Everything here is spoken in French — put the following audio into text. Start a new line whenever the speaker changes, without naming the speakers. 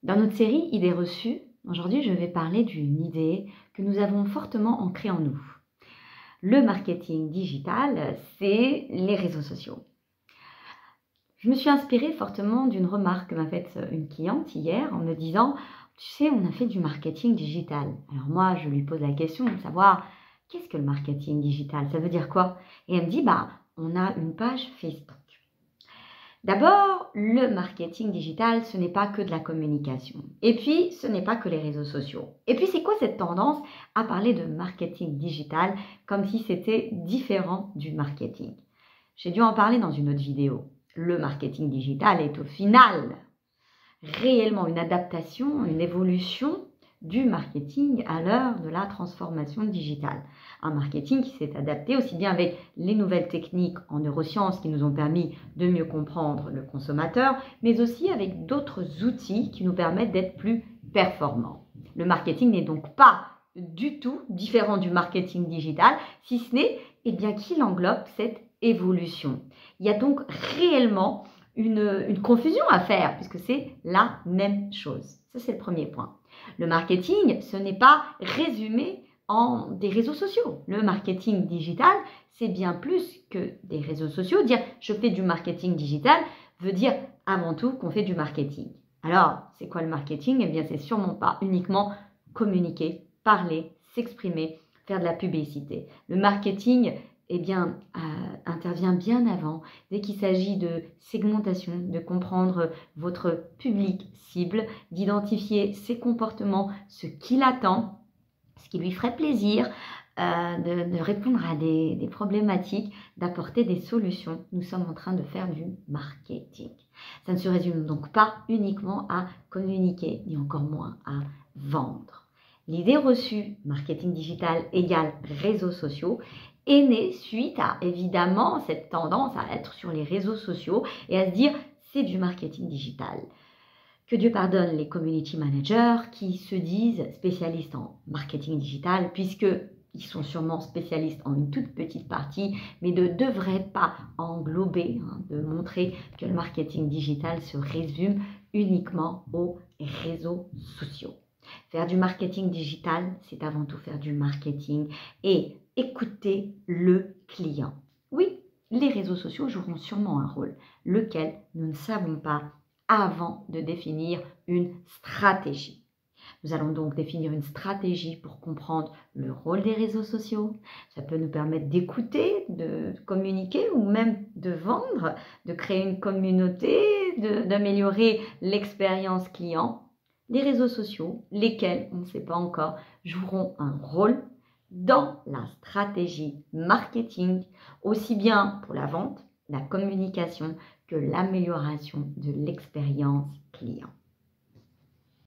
Dans notre série Idées reçues, aujourd'hui je vais parler d'une idée que nous avons fortement ancrée en nous. Le marketing digital, c'est les réseaux sociaux. Je me suis inspirée fortement d'une remarque que m'a faite une cliente hier en me disant « Tu sais, on a fait du marketing digital. » Alors moi, je lui pose la question de savoir « Qu'est-ce que le marketing digital? Ça veut dire quoi ?» Et elle me dit « On a une page Facebook. » D'abord, le marketing digital, ce n'est pas que de la communication. Et puis, ce n'est pas que les réseaux sociaux. Et puis, c'est quoi cette tendance à parler de marketing digital comme si c'était différent du marketing? J'ai dû en parler dans une autre vidéo. Le marketing digital est au final réellement une adaptation, une évolution du marketing à l'heure de la transformation digitale. Un marketing qui s'est adapté aussi bien avec les nouvelles techniques en neurosciences qui nous ont permis de mieux comprendre le consommateur, mais aussi avec d'autres outils qui nous permettent d'être plus performants. Le marketing n'est donc pas du tout différent du marketing digital, si ce n'est qu'il englobe cette évolution. Il y a donc réellement une confusion à faire puisque c'est la même chose. Ça, c'est le premier point. Le marketing, ce n'est pas résumé en des réseaux sociaux. Le marketing digital, c'est bien plus que des réseaux sociaux. Dire « je fais du marketing digital » veut dire avant tout qu'on fait du marketing. Alors, c'est quoi le marketing? Eh bien, c'est sûrement pas uniquement communiquer, parler, s'exprimer, faire de la publicité. Le marketing intervient bien avant, dès qu'il s'agit de segmentation, de comprendre votre public cible, d'identifier ses comportements, ce qu'il attend, ce qui lui ferait plaisir, de répondre à des problématiques, d'apporter des solutions. Nous sommes en train de faire du marketing. Ça ne se résume donc pas uniquement à communiquer, ni encore moins à vendre. L'idée reçue, marketing digital égale réseaux sociaux, est née suite à évidemment cette tendance à être sur les réseaux sociaux et à se dire c'est du marketing digital. Que Dieu pardonne les community managers qui se disent spécialistes en marketing digital puisqu'ils sont sûrement spécialistes en une toute petite partie, mais ne devraient pas englober, de montrer que le marketing digital se résume uniquement aux réseaux sociaux. Faire du marketing digital, c'est avant tout faire du marketing et écouter le client. Oui, les réseaux sociaux joueront sûrement un rôle, lequel nous ne savons pas avant de définir une stratégie. Nous allons donc définir une stratégie pour comprendre le rôle des réseaux sociaux. Ça peut nous permettre d'écouter, de communiquer ou même de vendre, de créer une communauté, d'améliorer l'expérience client. Les réseaux sociaux, lesquels, on ne sait pas encore, joueront un rôle dans la stratégie marketing, aussi bien pour la vente, la communication que l'amélioration de l'expérience client.